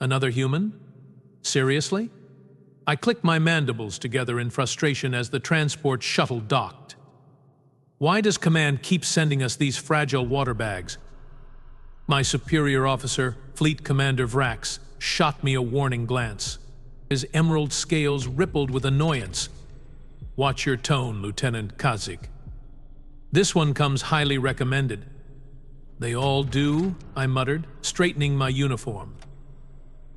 Another human? Seriously? I clicked my mandibles together in frustration as the transport shuttle docked. Why does Command keep sending us these fragile water bags? My superior officer, Fleet Commander Vrax, shot me a warning glance. His emerald scales rippled with annoyance. Watch your tone, Lieutenant Kazik. This one comes highly recommended. They all do, I muttered, straightening my uniform.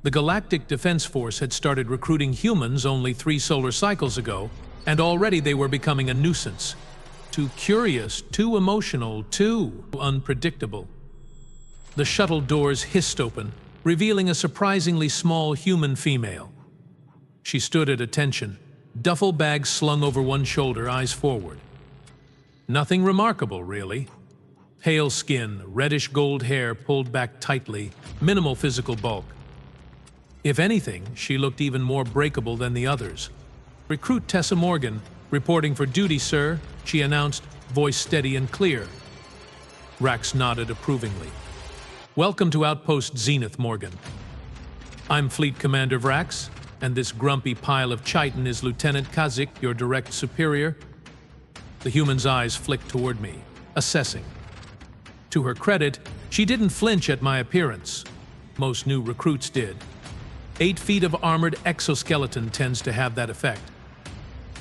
The Galactic Defense Force had started recruiting humans only 3 solar cycles ago, and already they were becoming a nuisance. Too curious, too emotional, too unpredictable. The shuttle doors hissed open, revealing a surprisingly small human female. She stood at attention, duffel bag slung over one shoulder, eyes forward. Nothing remarkable, really. Pale skin, reddish gold hair pulled back tightly, minimal physical bulk. If anything, she looked even more breakable than the others. "Recruit Tessa Morgan, reporting for duty, sir," she announced, voice steady and clear. Rax nodded approvingly. "Welcome to Outpost Zenith, Morgan. I'm Fleet Commander Vrax, and this grumpy pile of chitin is Lieutenant Kazik, your direct superior." The human's eyes flicked toward me, assessing. To her credit, she didn't flinch at my appearance. Most new recruits did. 8 feet of armored exoskeleton tends to have that effect.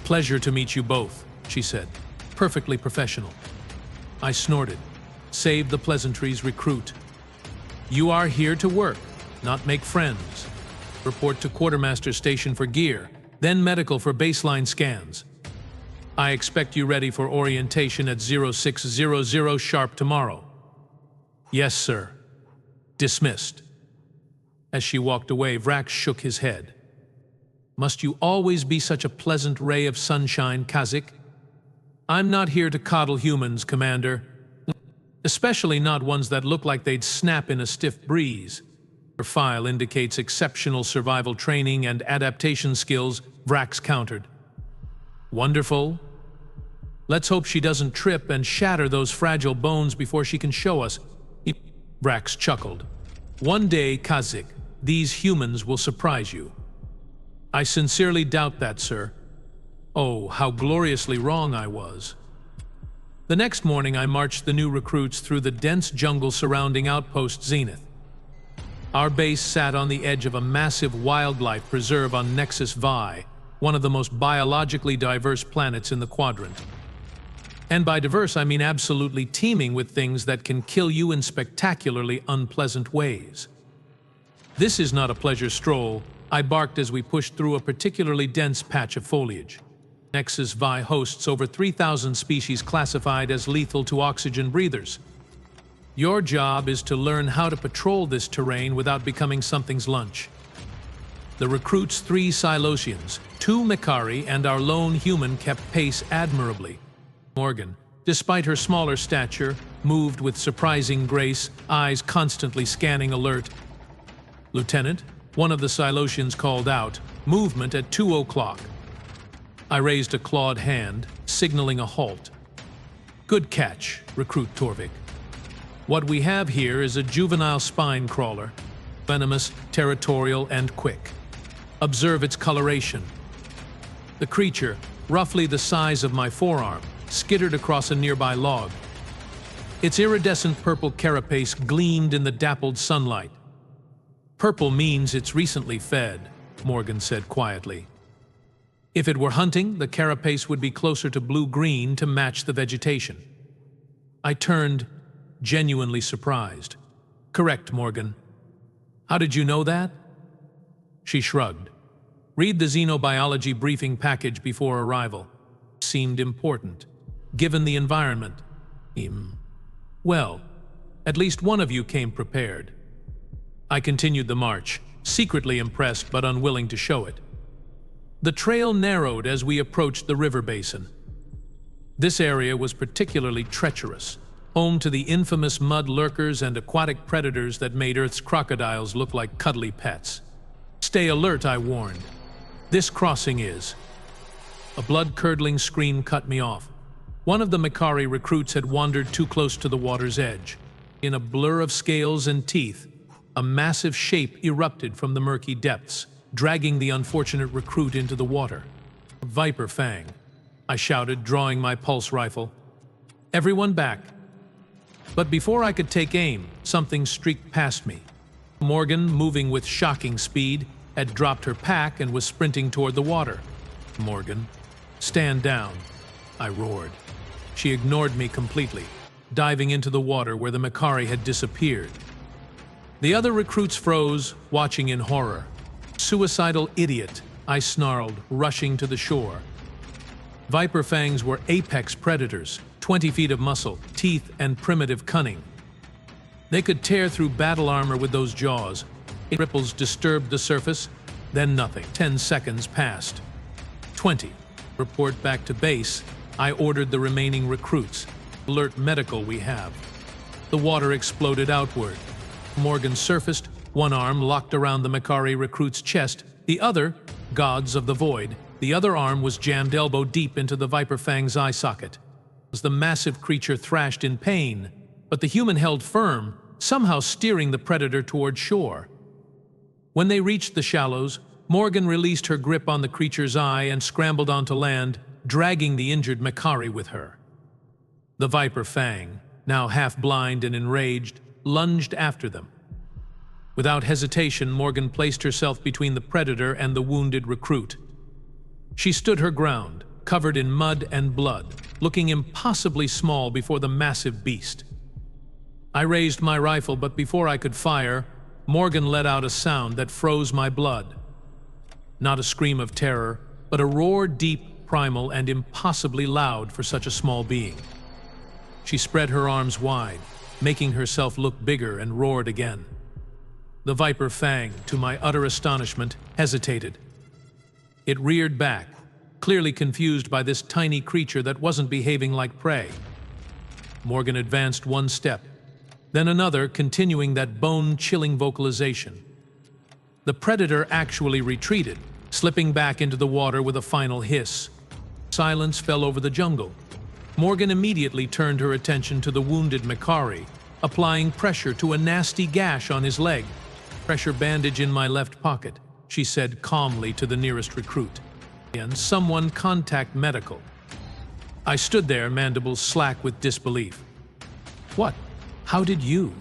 "Pleasure to meet you both," she said, perfectly professional. I snorted. "Save the pleasantries, recruit. You are here to work, not make friends. Report to Quartermaster Station for gear, then medical for baseline scans. I expect you ready for orientation at 0600 sharp tomorrow." "Yes, sir." Dismissed. As she walked away, Vrax shook his head. "Must you always be such a pleasant ray of sunshine, Kazik? I'm not here to coddle humans, Commander. Especially not ones that look like they'd snap in a stiff breeze." Her file indicates exceptional survival training and adaptation skills, Vrax countered. "Wonderful. Let's hope she doesn't trip and shatter those fragile bones before she can show us." Vrax chuckled. "One day, Kazik, these humans will surprise you." "I sincerely doubt that, sir." Oh, how gloriously wrong I was. The next morning, I marched the new recruits through the dense jungle surrounding Outpost Zenith. Our base sat on the edge of a massive wildlife preserve on Nexus Vi, one of the most biologically diverse planets in the quadrant. And by diverse, I mean absolutely teeming with things that can kill you in spectacularly unpleasant ways. "This is not a pleasure stroll," I barked as we pushed through a particularly dense patch of foliage. Nexus Vi hosts over 3,000 species classified as lethal to oxygen breathers. Your job is to learn how to patrol this terrain without becoming something's lunch. The recruits' 3 Silosians, 2 Mikari, and our lone human kept pace admirably. Morgan, despite her smaller stature, moved with surprising grace, eyes constantly scanning alert. "Lieutenant," one of the Silosians called out, "movement at 2 o'clock." I raised a clawed hand, signaling a halt. "Good catch, Recruit Torvik. What we have here is a juvenile spine crawler, venomous, territorial, and quick. Observe its coloration." The creature, roughly the size of my forearm, skittered across a nearby log. Its iridescent purple carapace gleamed in the dappled sunlight. "Purple means it's recently fed," Morgan said quietly. "If it were hunting, the carapace would be closer to blue-green to match the vegetation." I turned, genuinely surprised. "Correct, Morgan." "How did you know that?" She shrugged. "Read the xenobiology briefing package before arrival. Seemed important, given the environment." "Well, at least one of you came prepared." I continued the march, secretly impressed but unwilling to show it. The trail narrowed as we approached the river basin. This area was particularly treacherous, home to the infamous mud lurkers and aquatic predators that made Earth's crocodiles look like cuddly pets. "Stay alert," I warned. "This crossing is." A blood-curdling scream cut me off. One of the Mikari recruits had wandered too close to the water's edge. In a blur of scales and teeth, A massive shape erupted from the murky depths, dragging the unfortunate recruit into the water. "Viper Fang," I shouted, drawing my pulse rifle. "Everyone back." But before I could take aim, something streaked past me. Morgan, moving with shocking speed, had dropped her pack and was sprinting toward the water. "Morgan, stand down," I roared. She ignored me completely, diving into the water where the Macquarie had disappeared. The other recruits froze, watching in horror. "Suicidal idiot," I snarled, rushing to the shore. Viper Fangs were apex predators, 20 feet of muscle, teeth, and primitive cunning. They could tear through battle armor with those jaws. Ripples disturbed the surface, then nothing. 10 seconds passed. 20. Report back to base. I ordered the remaining recruits. "Alert medical we have." The water exploded outward. Morgan surfaced, one arm locked around the Macquarie recruit's chest, the other, gods of the void, the other arm was jammed elbow deep into the Viper Fang's eye socket. As the massive creature thrashed in pain, but the human held firm, somehow steering the predator toward shore. When they reached the shallows, Morgan released her grip on the creature's eye and scrambled onto land, dragging the injured Macquarie with her. The Viper Fang, now half-blind and enraged, lunged after them. Without hesitation, Morgan placed herself between the predator and the wounded recruit. She stood her ground, covered in mud and blood, looking impossibly small before the massive beast. I raised my rifle, but before I could fire, Morgan let out a sound that froze my blood. Not a scream of terror, but a roar deep, primal, and impossibly loud for such a small being. She spread her arms wide, making herself look bigger, and roared again. The Viper Fang, to my utter astonishment, hesitated. It reared back, clearly confused by this tiny creature that wasn't behaving like prey. Morgan advanced one step, then another, continuing that bone-chilling vocalization. The predator actually retreated, slipping back into the water with a final hiss. Silence fell over the jungle. Morgan immediately turned her attention to the wounded Macquarie, applying pressure to a nasty gash on his leg. "Pressure bandage in my left pocket," she said calmly to the nearest recruit. "And someone contact medical." I stood there, mandibles slack with disbelief. "What? How did you?"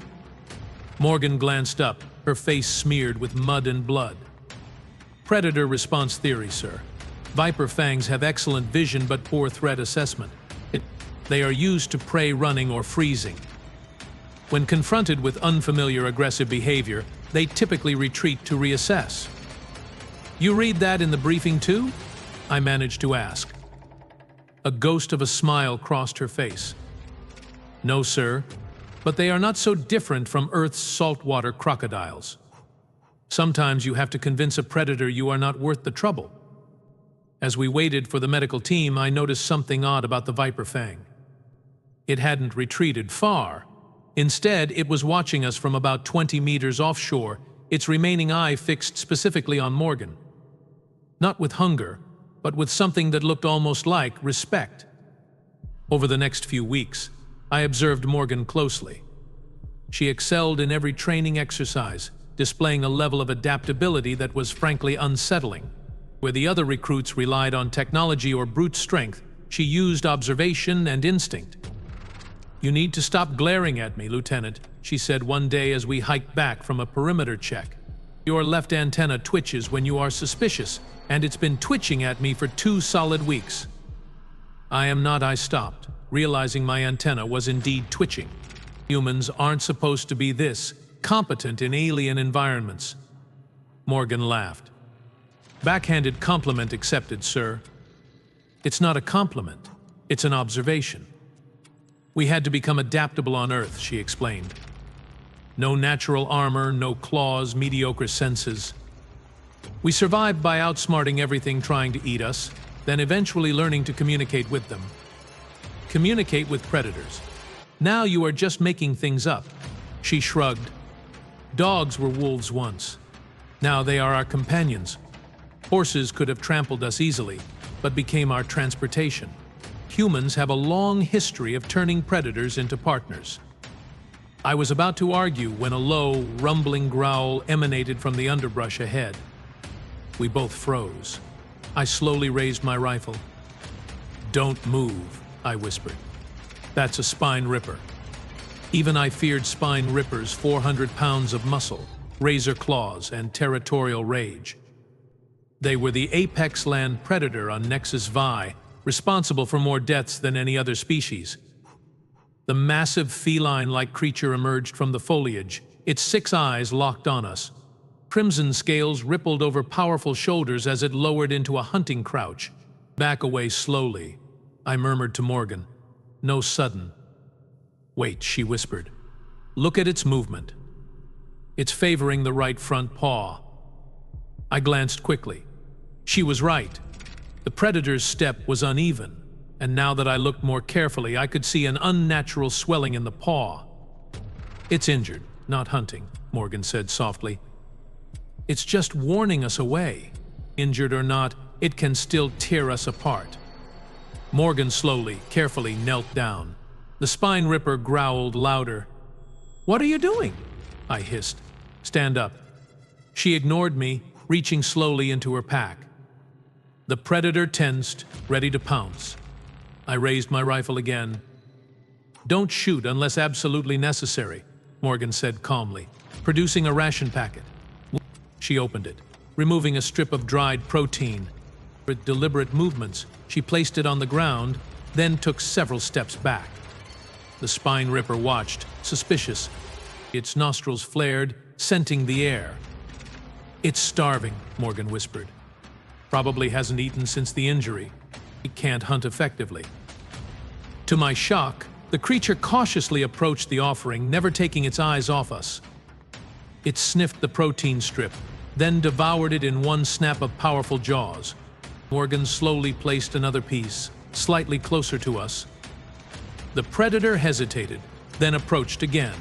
Morgan glanced up, her face smeared with mud and blood. "Predator response theory, sir. Viper Fangs have excellent vision but poor threat assessment. They are used to prey running or freezing. When confronted with unfamiliar aggressive behavior, they typically retreat to reassess." "You read that in the briefing too?" I managed to ask. A ghost of a smile crossed her face. "No, sir, but they are not so different from Earth's saltwater crocodiles. Sometimes you have to convince a predator you are not worth the trouble." As we waited for the medical team, I noticed something odd about the Viper Fang. It hadn't retreated far. Instead, it was watching us from about 20 meters offshore, its remaining eye fixed specifically on Morgan. Not with hunger, but with something that looked almost like respect. Over the next few weeks, I observed Morgan closely. She excelled in every training exercise, displaying a level of adaptability that was frankly unsettling. Where the other recruits relied on technology or brute strength, she used observation and instinct. "You need to stop glaring at me, Lieutenant," she said one day as we hiked back from a perimeter check. "Your left antenna twitches when you are suspicious, and it's been twitching at me for 2 solid weeks." I stopped, realizing my antenna was indeed twitching. Humans aren't supposed to be this competent in alien environments. Morgan laughed. "Backhanded compliment accepted, sir." "It's not a compliment, it's an observation. We had to become adaptable on Earth," she explained. "No natural armor, no claws, mediocre senses. We survived by outsmarting everything trying to eat us, then eventually learning to communicate with them. Communicate with predators. Now you are just making things up." She shrugged. "Dogs were wolves once. Now they are our companions. Horses could have trampled us easily, but became our transportation. Humans have a long history of turning predators into partners." I was about to argue when a low, rumbling growl emanated from the underbrush ahead. We both froze. I slowly raised my rifle. "Don't move," I whispered. "That's a spine ripper." Even I feared spine rippers, 400 pounds of muscle, razor claws, and territorial rage. They were the apex land predator on HFY, responsible for more deaths than any other species. The massive feline-like creature emerged from the foliage, its 6 eyes locked on us. Crimson scales rippled over powerful shoulders as it lowered into a hunting crouch. "Back away slowly," I murmured to Morgan. "No sudden." "Wait," she whispered. "Look at its movement. It's favoring the right front paw." I glanced quickly. She was right. The predator's step was uneven, and now that I looked more carefully, I could see an unnatural swelling in the paw. "It's injured, not hunting," Morgan said softly. "It's just warning us away. Injured or not, it can still tear us apart." Morgan slowly, carefully knelt down. The spine ripper growled louder. "What are you doing?" I hissed. "Stand up." She ignored me, reaching slowly into her pack. The predator tensed, ready to pounce. I raised my rifle again. "Don't shoot unless absolutely necessary," Morgan said calmly, producing a ration packet. She opened it, removing a strip of dried protein. With deliberate movements, she placed it on the ground, then took several steps back. The spine ripper watched, suspicious. Its nostrils flared, scenting the air. "It's starving," Morgan whispered. "Probably hasn't eaten since the injury. It can't hunt effectively." To my shock, the creature cautiously approached the offering, never taking its eyes off us. It sniffed the protein strip, then devoured it in one snap of powerful jaws. Morgan slowly placed another piece, slightly closer to us. The predator hesitated, then approached again.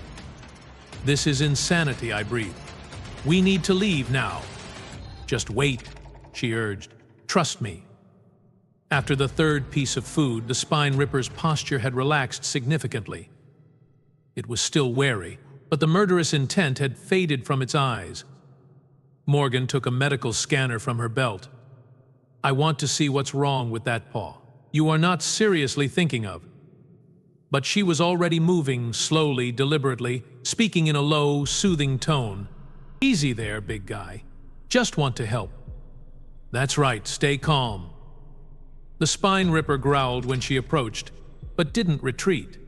"This is insanity," I breathed. "We need to leave now." "Just wait," she urged. "Trust me." After the third piece of food, the spine ripper's posture had relaxed significantly. It was still wary, but the murderous intent had faded from its eyes. Morgan took a medical scanner from her belt. "I want to see what's wrong with that paw. You are not seriously thinking of." But she was already moving, slowly, deliberately, speaking in a low, soothing tone. "Easy there, big guy. Just want to help." "That's right, stay calm." The spine ripper growled when she approached, but didn't retreat.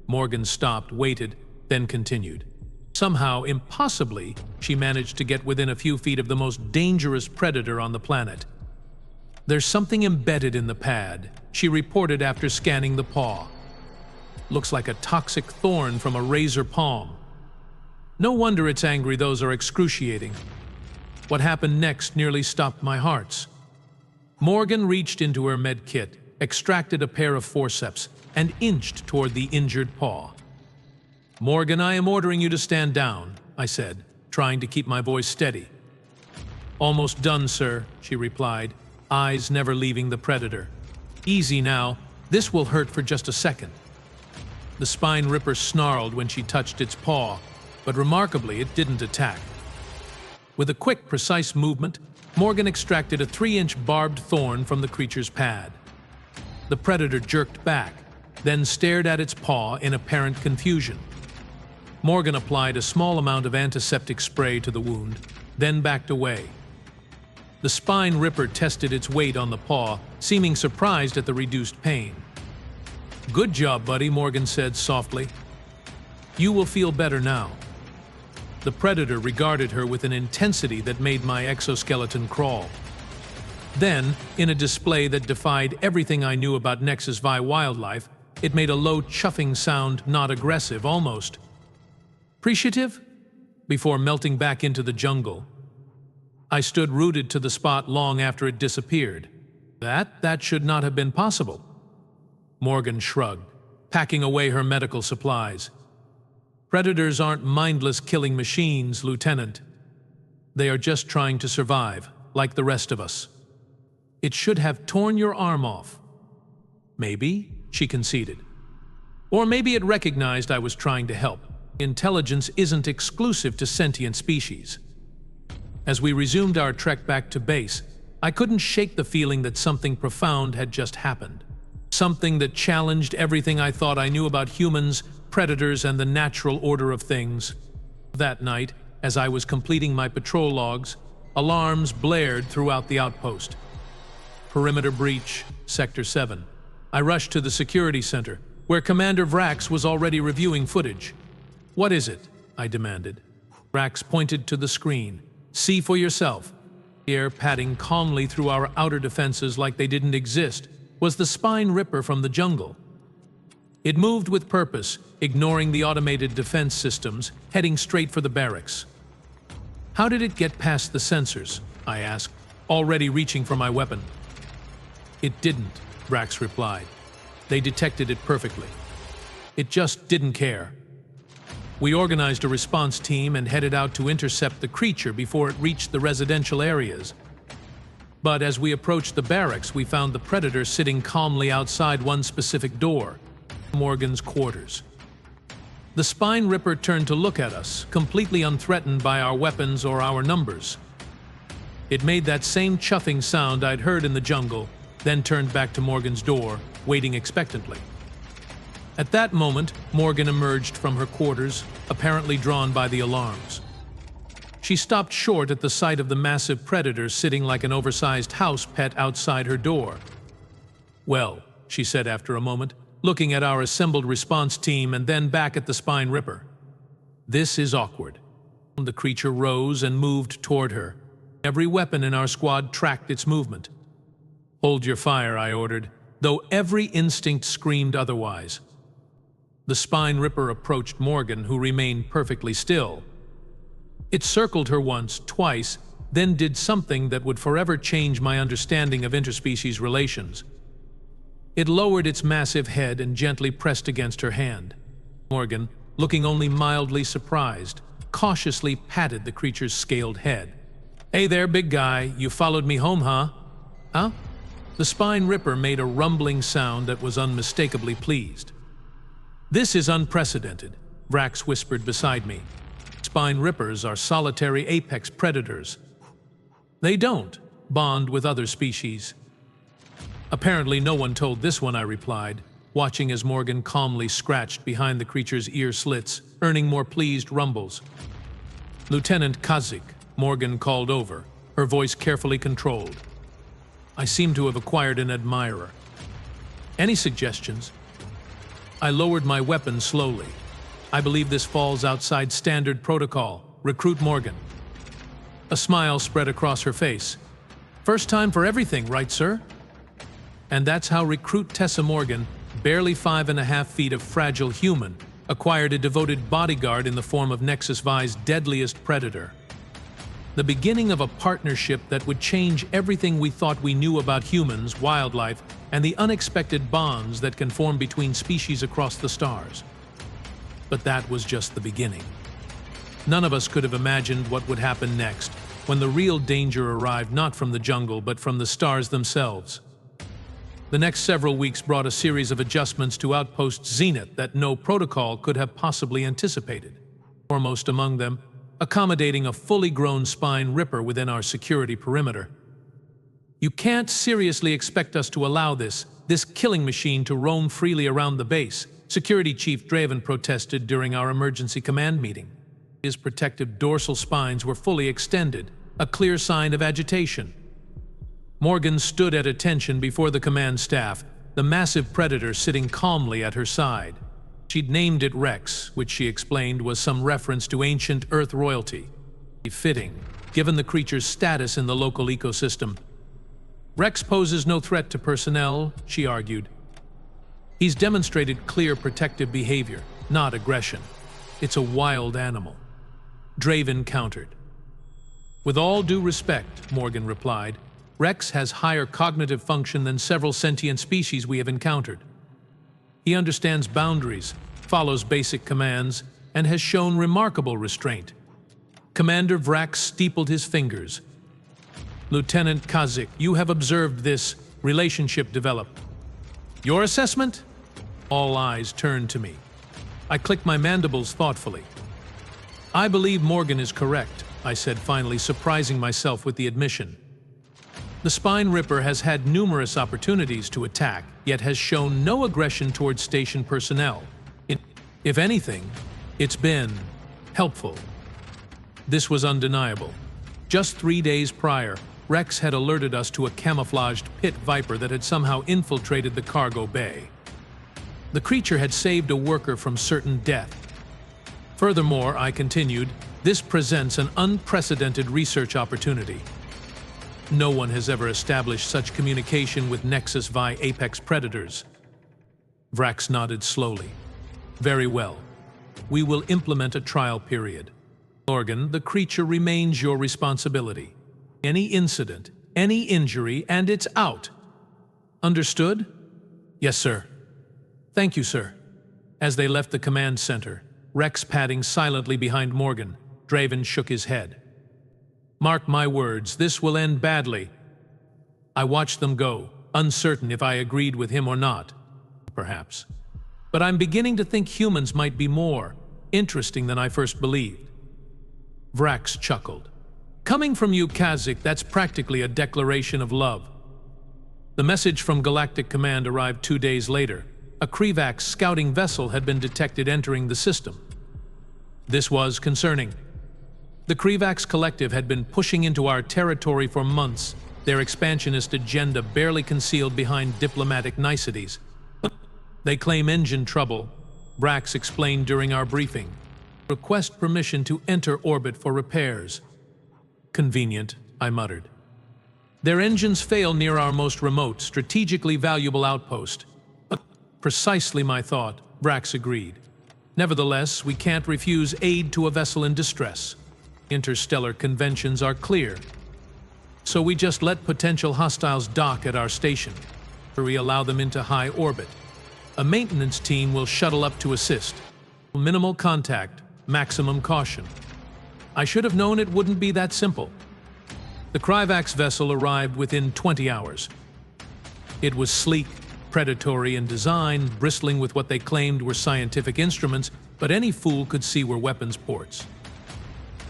Morgan stopped, waited, then continued. Somehow, impossibly, she managed to get within a few feet of the most dangerous predator on the planet. "There's something embedded in the pad," she reported after scanning the paw. "Looks like a toxic thorn from a razor palm. No wonder it's angry. Those are excruciating." What happened next nearly stopped my hearts. Morgan reached into her med kit, extracted a pair of forceps, and inched toward the injured paw. "Morgan, I am ordering you to stand down," I said, trying to keep my voice steady. "Almost done, sir," she replied, eyes never leaving the predator. "Easy now. This will hurt for just a second." The spine ripper snarled when she touched its paw, but remarkably, it didn't attack. With a quick, precise movement, Morgan extracted a 3-inch barbed thorn from the creature's pad. The predator jerked back, then stared at its paw in apparent confusion. Morgan applied a small amount of antiseptic spray to the wound, then backed away. The spine ripper tested its weight on the paw, seeming surprised at the reduced pain. "Good job, buddy," Morgan said softly. "You will feel better now." The predator regarded her with an intensity that made my exoskeleton crawl. Then, in a display that defied everything I knew about HFY wildlife, it made a low chuffing sound, not aggressive, almost appreciative, before melting back into the jungle. I stood rooted to the spot long after it disappeared. That should not have been possible. Morgan shrugged, packing away her medical supplies. "Predators aren't mindless killing machines, Lieutenant. They are just trying to survive, like the rest of us. It should have torn your arm off." "Maybe," she conceded. "Or maybe it recognized I was trying to help." Intelligence isn't exclusive to sentient species. As we resumed our trek back to base, I couldn't shake the feeling that something profound had just happened. Something that challenged everything I thought I knew about humans, predators, and the natural order of things. That night, as I was completing my patrol logs, alarms blared throughout the outpost. Perimeter breach, Sector 7. I rushed to the security center, where Commander Vrax was already reviewing footage. "What is it?" I demanded. Vrax pointed to the screen. "See for yourself." The air padding calmly through our outer defenses like they didn't exist was the spine ripper from the jungle. It moved with purpose, ignoring the automated defense systems, heading straight for the barracks. "How did it get past the sensors?" I asked, already reaching for my weapon. "It didn't," Vrax replied. "They detected it perfectly. It just didn't care." We organized a response team and headed out to intercept the creature before it reached the residential areas. But as we approached the barracks, we found the predator sitting calmly outside one specific door, Morgan's quarters. The spine ripper turned to look at us, completely unthreatened by our weapons or our numbers. It made that same chuffing sound I'd heard in the jungle, then turned back to Morgan's door, waiting expectantly. At that moment, Morgan emerged from her quarters, apparently drawn by the alarms. She stopped short at the sight of the massive predator sitting like an oversized house pet outside her door. "Well," she said after a moment, looking at our assembled response team and then back at the spine ripper. "This is awkward." The creature rose and moved toward her. Every weapon in our squad tracked its movement. "Hold your fire," I ordered, though every instinct screamed otherwise. The spine ripper approached Morgan, who remained perfectly still. It circled her once, twice, then did something that would forever change my understanding of interspecies relations. It lowered its massive head and gently pressed against her hand. Morgan, looking only mildly surprised, cautiously patted the creature's scaled head. "Hey there, big guy, you followed me home, huh?" "Huh?" The spine ripper made a rumbling sound that was unmistakably pleased. "This is unprecedented," Vrax whispered beside me. "Spine rippers are solitary apex predators. They don't bond with other species." "Apparently no one told this one," I replied, watching as Morgan calmly scratched behind the creature's ear slits, earning more pleased rumbles. "Lieutenant Kazik," Morgan called over, her voice carefully controlled. I seem to have acquired an admirer. "Any suggestions?" I lowered my weapon slowly. "I believe this falls outside standard protocol. Recruit Morgan." A smile spread across her face. "First time for everything, right, sir?" And that's how Recruit Tessa Morgan, barely 5.5 feet of fragile human, acquired a devoted bodyguard in the form of Nexus Vi's deadliest predator. The beginning of a partnership that would change everything we thought we knew about humans, wildlife, and the unexpected bonds that can form between species across the stars. But that was just the beginning. None of us could have imagined what would happen next, when the real danger arrived not from the jungle but from the stars themselves. The next several weeks brought a series of adjustments to Outpost Zenith that no protocol could have possibly anticipated. Foremost among them, accommodating a fully grown spine ripper within our security perimeter. "You can't seriously expect us to allow this killing machine to roam freely around the base," Security Chief Draven protested during our emergency command meeting. His protective dorsal spines were fully extended, a clear sign of agitation. Morgan stood at attention before the command staff, the massive predator sitting calmly at her side. She'd named it Rex, which she explained was some reference to ancient Earth royalty. Fitting, given the creature's status in the local ecosystem. "Rex poses no threat to personnel," she argued. "He's demonstrated clear protective behavior, not aggression. It's a wild animal." Draven countered. "With all due respect," Morgan replied, "Rex has higher cognitive function than several sentient species we have encountered. He understands boundaries, follows basic commands, and has shown remarkable restraint." Commander Vrax steepled his fingers. "Lieutenant Kazik, you have observed this relationship develop. Your assessment?" All eyes turned to me. I clicked my mandibles thoughtfully. I believe Morgan is correct, I said finally, surprising myself with the admission. The Spine Ripper has had numerous opportunities to attack, yet has shown no aggression towards station personnel. If anything, it's been helpful. This was undeniable. Just 3 days prior, Rex had alerted us to a camouflaged pit viper that had somehow infiltrated the cargo bay. The creature had saved a worker from certain death. Furthermore, I continued, this presents an unprecedented research opportunity. No one has ever established such communication with Nexus Vi apex predators. Vrax nodded slowly. Very well. We will implement a trial period. Morgan, the creature remains your responsibility. Any incident, any injury, and it's out. Understood? Yes, sir. Thank you, sir. As they left the command center, Rex padding silently behind Morgan, Draven shook his head. Mark my words, this will end badly. I watched them go, uncertain if I agreed with him or not. Perhaps. But I'm beginning to think humans might be more interesting than I first believed. Vrax chuckled. Coming from you, Kazik, that's practically a declaration of love. The message from Galactic Command arrived 2 days later. A Krivax scouting vessel had been detected entering the system. This was concerning. The Krivax Collective had been pushing into our territory for months, their expansionist agenda barely concealed behind diplomatic niceties. They claim engine trouble, Vrax explained during our briefing. Request permission to enter orbit for repairs. Convenient, I muttered. Their engines fail near our most remote, strategically valuable outpost. Precisely my thought, Vrax agreed. Nevertheless, we can't refuse aid to a vessel in distress. Interstellar conventions are clear. So we just let potential hostiles dock at our station, or we allow them into high orbit. A maintenance team will shuttle up to assist. Minimal contact, maximum caution. I should have known it wouldn't be that simple. The Krivax vessel arrived within 20 hours. It was sleek, predatory in design, bristling with what they claimed were scientific instruments, but any fool could see were weapons ports.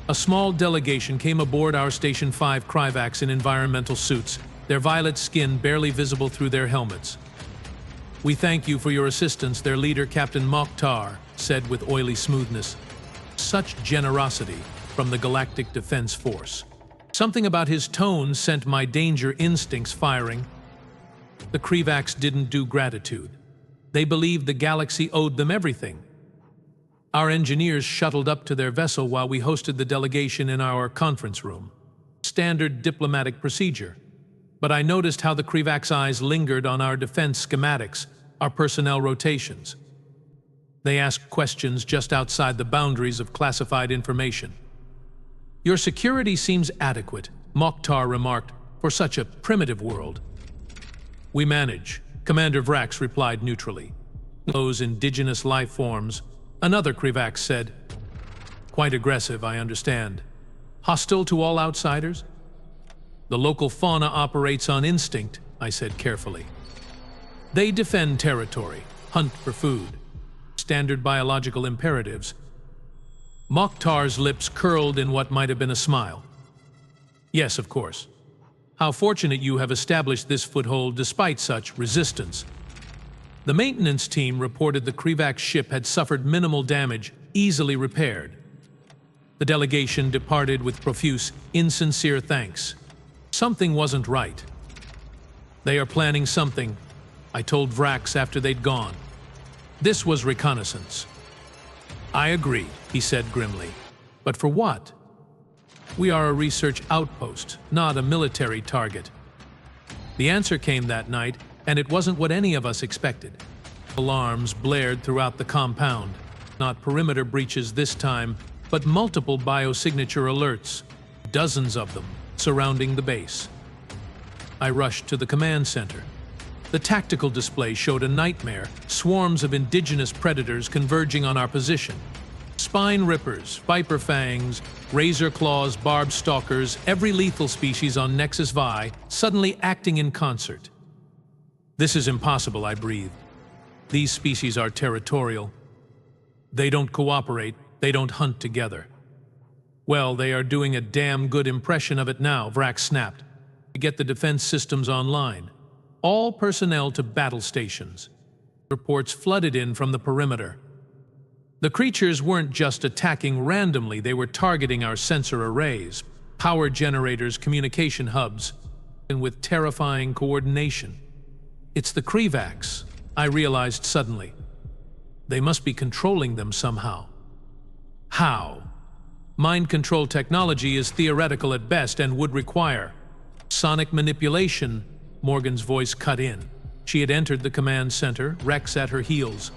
A small delegation came aboard our Station 5 Krivax in environmental suits, their violet skin barely visible through their helmets. We thank you for your assistance, their leader, Captain Mokhtar, said with oily smoothness. Such generosity from the Galactic Defense Force. Something about his tone sent my danger instincts firing. The Krivax didn't do gratitude. They believed the galaxy owed them everything. Our engineers shuttled up to their vessel while we hosted the delegation in our conference room. Standard diplomatic procedure. But I noticed how the Krivax eyes lingered on our defense schematics, our personnel rotations. They asked questions just outside the boundaries of classified information. Your security seems adequate, Mokhtar remarked, for such a primitive world. We manage, Commander Vrax replied neutrally. Those indigenous life forms, another Krivax said. Quite aggressive, I understand. Hostile to all outsiders? The local fauna operates on instinct, I said carefully. They defend territory, hunt for food. Standard biological imperatives. Mokhtar's lips curled in what might have been a smile. Yes, of course. How fortunate you have established this foothold despite such resistance. The maintenance team reported the Krivax ship had suffered minimal damage, easily repaired. The delegation departed with profuse, insincere thanks. Something wasn't right. They are planning something, I told Vrax after they'd gone. This was reconnaissance. I agree, he said grimly. But for what? We are a research outpost, not a military target. The answer came that night, and it wasn't what any of us expected. Alarms blared throughout the compound. Not perimeter breaches this time, but multiple biosignature alerts, dozens of them, surrounding the base. I rushed to the command center. The tactical display showed a nightmare, swarms of indigenous predators converging on our position. Spine rippers, viper fangs, razor claws, barb stalkers, every lethal species on Nexus Vi suddenly acting in concert. This is impossible, I breathed. These species are territorial. They don't cooperate, they don't hunt together. Well, they are doing a damn good impression of it now, Vrax snapped. To get the defense systems online. All personnel to battle stations. Reports flooded in from the perimeter. The creatures weren't just attacking randomly, they were targeting our sensor arrays, power generators, communication hubs, and with terrifying coordination. It's the Krivax, I realized suddenly. They must be controlling them somehow. How? Mind control technology is theoretical at best and would require sonic manipulation. Morgan's voice cut in. She had entered the command center, Rex at her heels.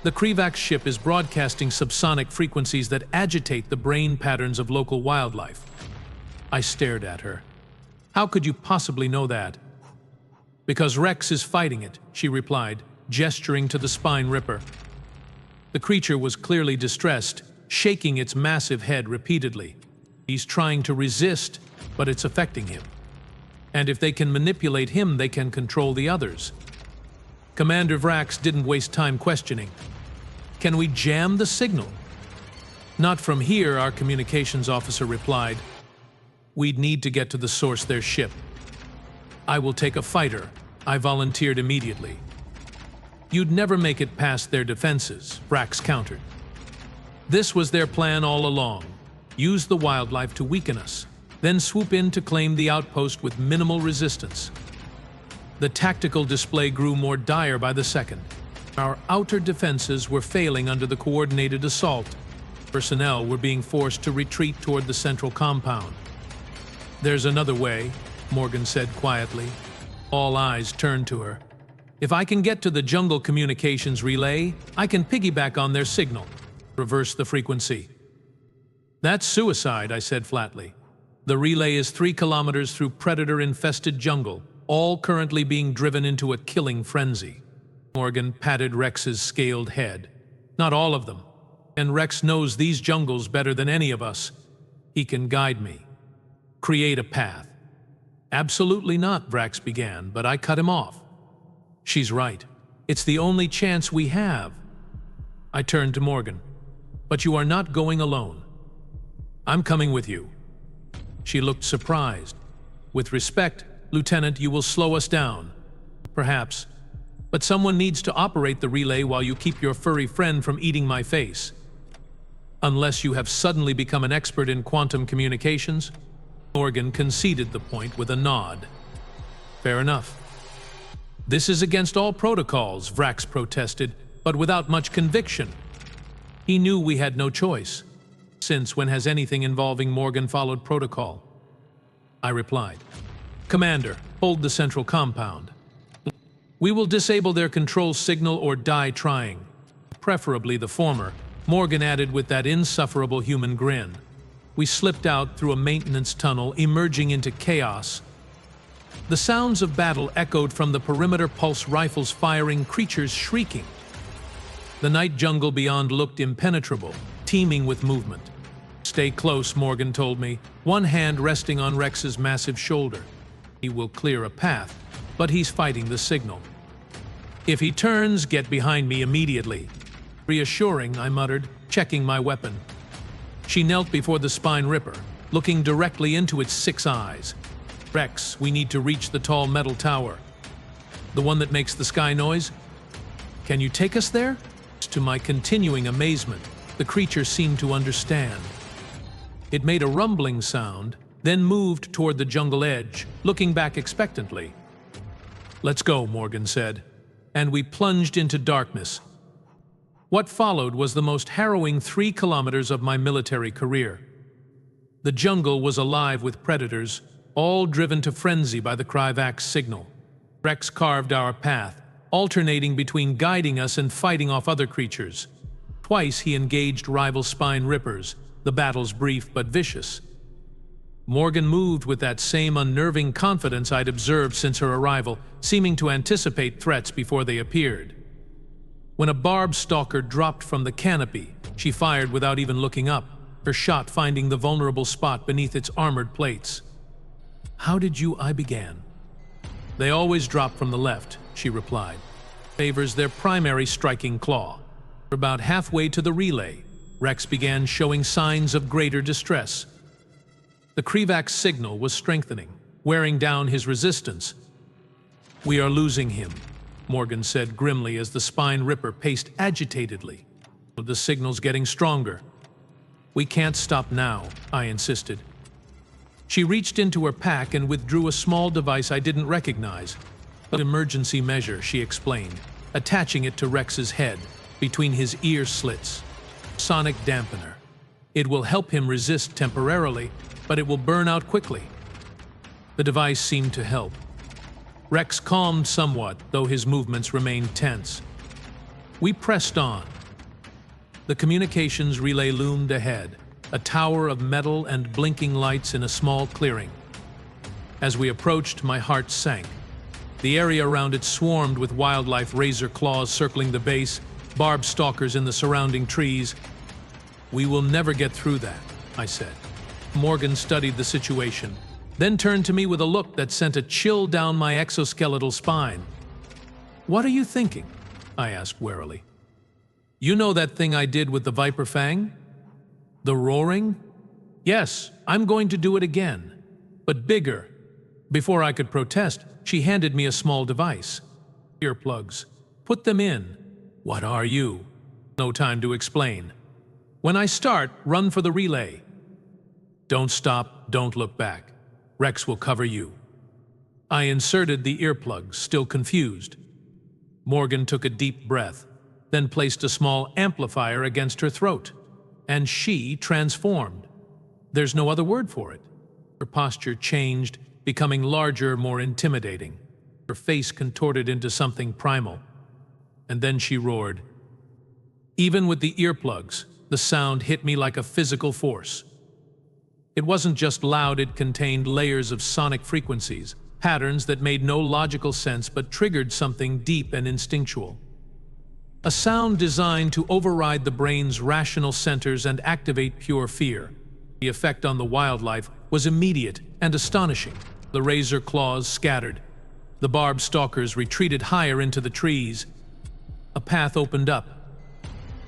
The Krivax ship is broadcasting subsonic frequencies that agitate the brain patterns of local wildlife. I stared at her. How could you possibly know that? Because Rex is fighting it, she replied, gesturing to the spine ripper. The creature was clearly distressed, shaking its massive head repeatedly. He's trying to resist, but it's affecting him. And if they can manipulate him, they can control the others. Commander Vrax didn't waste time questioning. Can we jam the signal? Not from here, our communications officer replied. We'd need to get to the source their ship. I will take a fighter, I volunteered immediately. You'd never make it past their defenses, Vrax countered. This was their plan all along. Use the wildlife to weaken us, then swoop in to claim the outpost with minimal resistance. The tactical display grew more dire by the second. Our outer defenses were failing under the coordinated assault. Personnel were being forced to retreat toward the central compound. There's another way, Morgan said quietly. All eyes turned to her. If I can get to the jungle communications relay, I can piggyback on their signal. Reverse the frequency. That's suicide, I said flatly. The relay is 3 kilometers through predator-infested jungle, all currently being driven into a killing frenzy. Morgan patted Rex's scaled head. Not all of them. And Rex knows these jungles better than any of us. He can guide me. Create a path. Absolutely not, Vrax began, but I cut him off. She's right. It's the only chance we have. I turned to Morgan. But you are not going alone. I'm coming with you. She looked surprised. With respect, Lieutenant, you will slow us down. Perhaps. But someone needs to operate the relay while you keep your furry friend from eating my face. Unless you have suddenly become an expert in quantum communications? Morgan conceded the point with a nod. Fair enough. This is against all protocols, Vrax protested, but without much conviction. He knew we had no choice. Since when has anything involving Morgan followed protocol? I replied. Commander, hold the central compound. We will disable their control signal or die trying. Preferably the former, Morgan added with that insufferable human grin. We slipped out through a maintenance tunnel, emerging into chaos. The sounds of battle echoed from the perimeter, pulse rifles firing, creatures shrieking. The night jungle beyond looked impenetrable, teeming with movement. Stay close, Morgan told me, one hand resting on Rex's massive shoulder. He will clear a path, but he's fighting the signal. If he turns, get behind me immediately. Reassuring, I muttered, checking my weapon. She knelt before the spine ripper, looking directly into its 6 eyes. Rex, we need to reach the tall metal tower. The one that makes the sky noise? Can you take us there? To my continuing amazement, the creature seemed to understand. It made a rumbling sound, then moved toward the jungle edge, looking back expectantly. Let's go, Morgan said, and we plunged into darkness. What followed was the most harrowing 3 kilometers of my military career. The jungle was alive with predators, all driven to frenzy by the Krivax signal. Rex carved our path, alternating between guiding us and fighting off other creatures. Twice he engaged rival spine rippers, the battles brief but vicious. Morgan moved with that same unnerving confidence I'd observed since her arrival, seeming to anticipate threats before they appeared. When a barb stalker dropped from the canopy, she fired without even looking up, her shot finding the vulnerable spot beneath its armored plates. How did you? I began. They always drop from the left, she replied. Favors their primary striking claw. About halfway to the relay, Rex began showing signs of greater distress. The Krivak's signal was strengthening, wearing down his resistance. "We are losing him," Morgan said grimly as the spine ripper paced agitatedly. "The signal's getting stronger." "We can't stop now," I insisted. She reached into her pack and withdrew a small device I didn't recognize. "An emergency measure," she explained, attaching it to Rex's head, between his ear slits. "Sonic dampener. It will help him resist temporarily, but it will burn out quickly." The device seemed to help. Rex calmed somewhat, though his movements remained tense. We pressed on. The communications relay loomed ahead, a tower of metal and blinking lights in a small clearing. As we approached, my heart sank. The area around it swarmed with wildlife, razor claws circling the base, barbed stalkers in the surrounding trees. "We will never get through that," I said. Morgan studied the situation, then turned to me with a look that sent a chill down my exoskeletal spine. "What are you thinking?" I asked warily. "You know that thing I did with the Viper Fang? The roaring? Yes, I'm going to do it again, but bigger." Before I could protest, she handed me a small device. "Earplugs. Put them in." "What are you?" "No time to explain. When I start, run for the relay. Don't stop, don't look back. Rex will cover you." I inserted the earplugs, still confused. Morgan took a deep breath, then placed a small amplifier against her throat, and she transformed. There's no other word for it. Her posture changed, becoming larger, more intimidating. Her face contorted into something primal. And then she roared. Even with the earplugs, the sound hit me like a physical force. It wasn't just loud, it contained layers of sonic frequencies, patterns that made no logical sense but triggered something deep and instinctual. A sound designed to override the brain's rational centers and activate pure fear. The effect on the wildlife was immediate and astonishing. The razor claws scattered. The barbed stalkers retreated higher into the trees. A path opened up.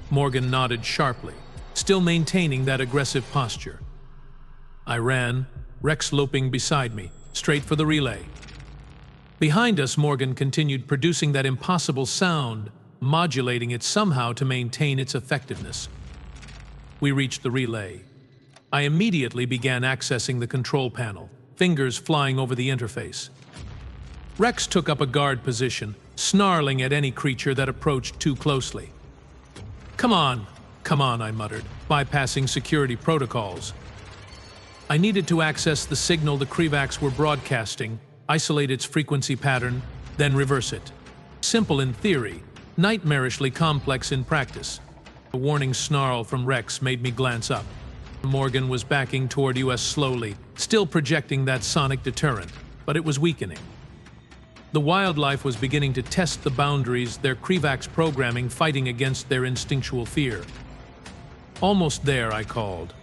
Morgan nodded sharply, still maintaining that aggressive posture. I ran, Rex loping beside me, straight for the relay. Behind us, Morgan continued producing that impossible sound, modulating it somehow to maintain its effectiveness. We reached the relay. I immediately began accessing the control panel, fingers flying over the interface. Rex took up a guard position, snarling at any creature that approached too closely. Come on, I muttered, bypassing security protocols. I needed to access the signal the Krivaks were broadcasting, isolate its frequency pattern, then reverse it. Simple in theory, nightmarishly complex in practice. A warning snarl from Rex made me glance up. Morgan was backing toward us slowly, still projecting that sonic deterrent, but it was weakening. The wildlife was beginning to test the boundaries, their Krivak's programming fighting against their instinctual fear. Almost there, I called.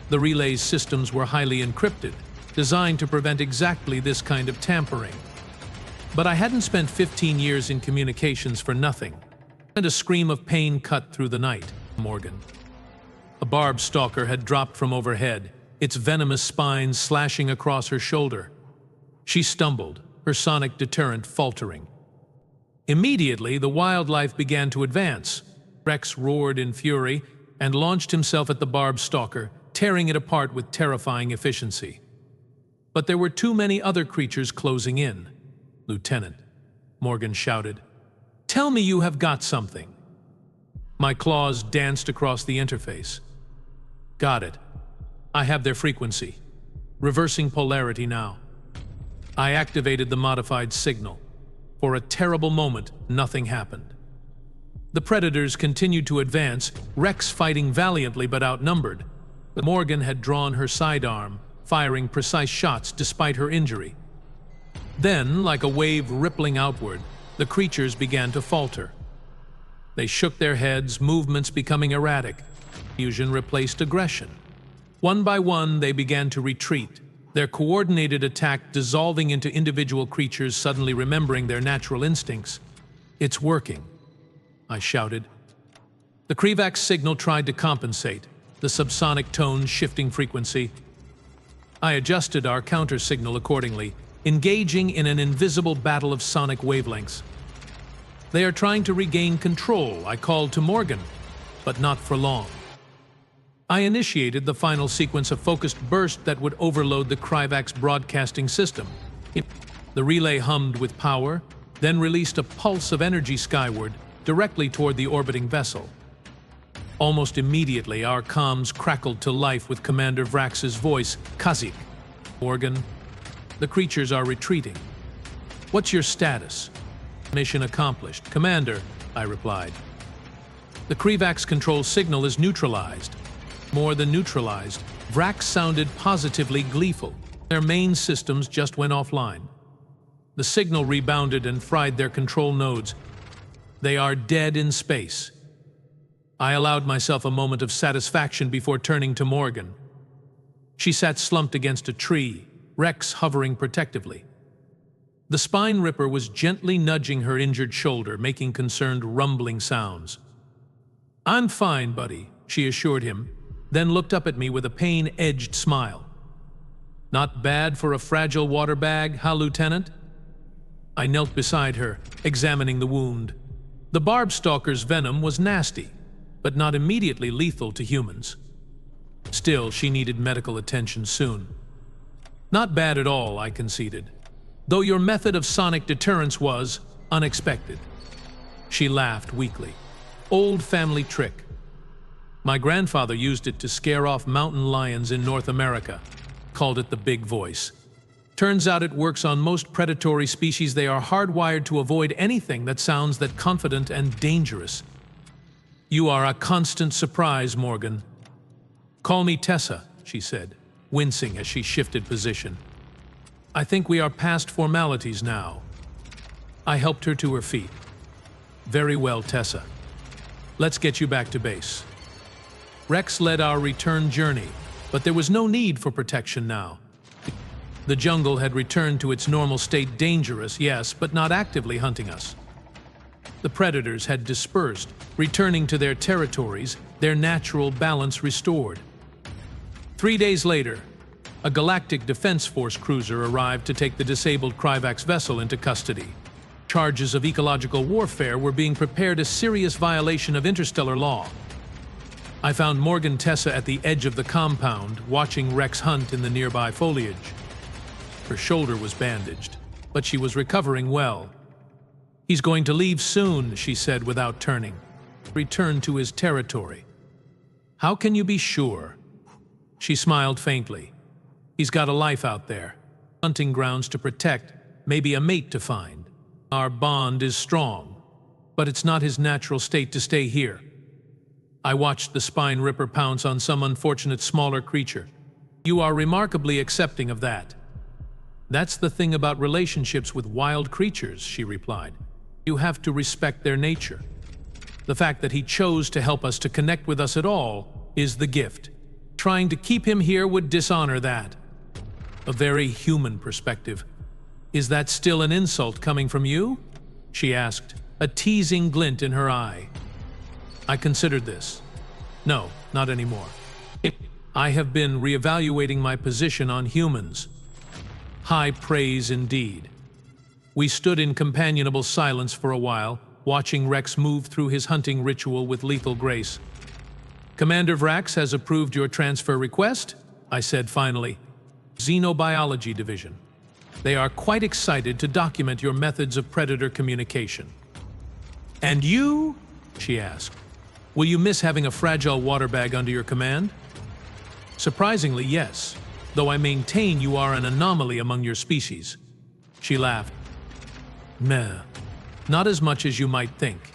The relay's systems were highly encrypted, designed to prevent exactly this kind of tampering. But I hadn't spent 15 years in communications for nothing. And a scream of pain cut through the night, Morgan. A barbed stalker had dropped from overhead, its venomous spine slashing across her shoulder. She stumbled, her sonic deterrent faltering. Immediately, the wildlife began to advance. Rex roared in fury and launched himself at the barbed stalker, tearing it apart with terrifying efficiency. But there were too many other creatures closing in. Lieutenant, Morgan shouted, tell me you have got something. My claws danced across the interface. Got it. I have their frequency. Reversing polarity now. I activated the modified signal. For a terrible moment, nothing happened. The predators continued to advance, Rex fighting valiantly but outnumbered. But Morgan had drawn her sidearm, firing precise shots despite her injury. Then, like a wave rippling outward, the creatures began to falter. They shook their heads, movements becoming erratic. Fusion replaced aggression. One by one, they began to retreat, their coordinated attack dissolving into individual creatures suddenly remembering their natural instincts. It's working, I shouted. The Krivak's signal tried to compensate, the subsonic tones shifting frequency. I adjusted our counter signal accordingly, engaging in an invisible battle of sonic wavelengths. They are trying to regain control, I called to Morgan, but not for long. I initiated the final sequence of focused burst that would overload the Krivak's broadcasting system. The relay hummed with power, then released a pulse of energy skyward, directly toward the orbiting vessel. Almost immediately, our comms crackled to life with Commander Vrax's voice, "Kazik, Morgan, the creatures are retreating. What's your status?" "Mission accomplished, Commander," I replied. "The Krivak's control signal is neutralized." More than neutralized, Vrax sounded positively gleeful. Their main systems just went offline. The signal rebounded and fried their control nodes. They are dead in space. I allowed myself a moment of satisfaction before turning to Morgan. She sat slumped against a tree, Rex hovering protectively. The spine ripper was gently nudging her injured shoulder, making concerned rumbling sounds. "I'm fine, buddy," she assured him, then looked up at me with a pain-edged smile. "Not bad for a fragile water bag, huh, Lieutenant?" I knelt beside her, examining the wound. The barb stalker's venom was nasty, but not immediately lethal to humans. Still, she needed medical attention soon. "Not bad at all," I conceded, "though your method of sonic deterrence was unexpected." She laughed weakly. "Old family trick. My grandfather used it to scare off mountain lions in North America, called it the big voice. Turns out it works on most predatory species. They are hardwired to avoid anything that sounds that confident and dangerous. You are a constant surprise, Morgan." "Call me Tessa," she said, wincing as she shifted position. "I think we are past formalities now." I helped her to her feet. "Very well, Tessa. Let's get you back to base." Rex led our return journey, but there was no need for protection now. The jungle had returned to its normal state, dangerous, yes, but not actively hunting us. The predators had dispersed, returning to their territories, their natural balance restored. 3 days later, a Galactic Defense Force cruiser arrived to take the disabled Krivak's vessel into custody. Charges of ecological warfare were being prepared, a serious violation of interstellar law. I found Morgan Tessa at the edge of the compound, watching Rex hunt in the nearby foliage. Her shoulder was bandaged, but she was recovering well. "He's going to leave soon," she said without turning. "Return to his territory." "How can you be sure?" She smiled faintly. "He's got a life out there, hunting grounds to protect, maybe a mate to find. Our bond is strong, but it's not his natural state to stay here." I watched the spine ripper pounce on some unfortunate smaller creature. "You are remarkably accepting of that." "That's the thing about relationships with wild creatures," she replied. "You have to respect their nature. The fact that he chose to help us, to connect with us at all, is the gift. Trying to keep him here would dishonor that." "A very human perspective. Is that still an insult coming from you?" she asked, a teasing glint in her eye. I considered this. "No, not anymore. I have been reevaluating my position on humans." High praise indeed. We stood in companionable silence for a while, watching Rex move through his hunting ritual with lethal grace. "Commander Vrax has approved your transfer request," I said finally. "Xenobiology Division. They are quite excited to document your methods of predator communication." "And you?" she asked. "Will you miss having a fragile water bag under your command?" "Surprisingly, yes, though I maintain you are an anomaly among your species." She laughed. "Meh, not as much as you might think.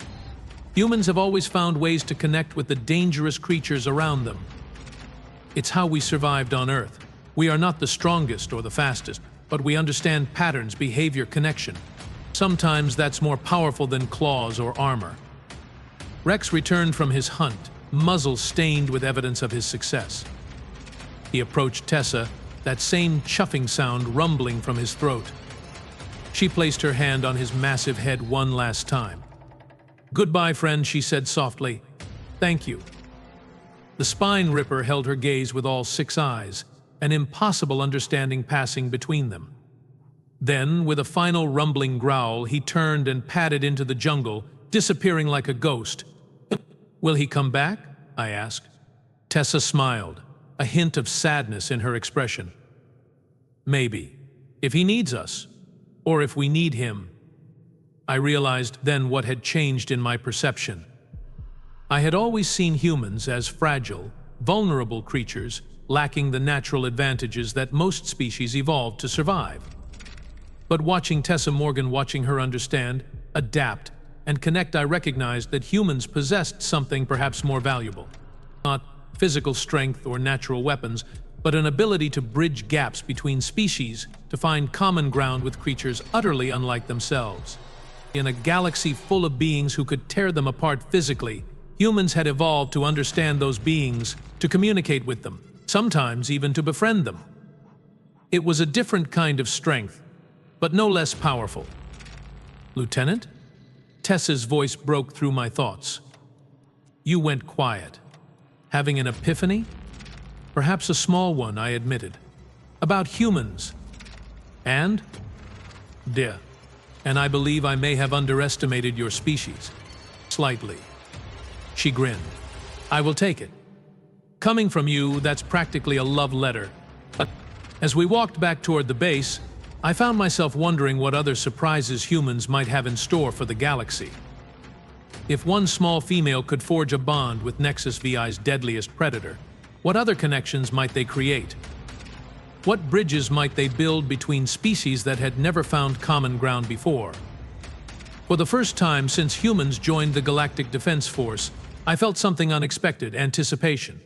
Humans have always found ways to connect with the dangerous creatures around them. It's how we survived on Earth. We are not the strongest or the fastest, but we understand patterns, behavior, connection. Sometimes that's more powerful than claws or armor." Rex returned from his hunt, muzzle stained with evidence of his success. He approached Tessa, that same chuffing sound rumbling from his throat. She placed her hand on his massive head one last time. "Goodbye, friend," she said softly. Thank you. The spine ripper held her gaze with all 6 eyes, an impossible understanding passing between them. Then, with a final rumbling growl, he turned and padded into the jungle, disappearing like a ghost. Will he come back? I asked. Tessa smiled, a hint of sadness in her expression. Maybe, if he needs us, or if we need him. I realized then what had changed in my perception. I had always seen humans as fragile, vulnerable creatures, lacking the natural advantages that most species evolved to survive. But watching Tessa Morgan, watching her understand, adapt, and connect, I recognized that humans possessed something perhaps more valuable. Not physical strength or natural weapons, but an ability to bridge gaps between species, to find common ground with creatures utterly unlike themselves. In a galaxy full of beings who could tear them apart physically, humans had evolved to understand those beings, to communicate with them, sometimes even to befriend them. It was a different kind of strength, but no less powerful. Lieutenant? Tessa's voice broke through my thoughts. You went quiet. Having an epiphany? Perhaps a small one, I admitted. About humans. And? Dear. And I believe I may have underestimated your species. Slightly. She grinned. I will take it. Coming from you, that's practically a love letter. As we walked back toward the base, I found myself wondering what other surprises humans might have in store for the galaxy. If one small female could forge a bond with Nexus VI's deadliest predator, what other connections might they create? What bridges might they build between species that had never found common ground before? For the first time since humans joined the Galactic Defense Force, I felt something unexpected: anticipation.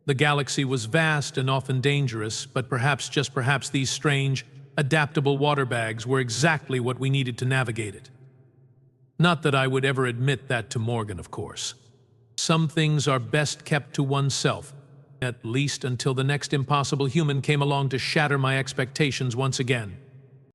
The galaxy was vast and often dangerous, but perhaps, just perhaps, these strange, adaptable water bags were exactly what we needed to navigate it. Not that I would ever admit that to Morgan, of course. Some things are best kept to oneself, at least until the next impossible human came along to shatter my expectations once again.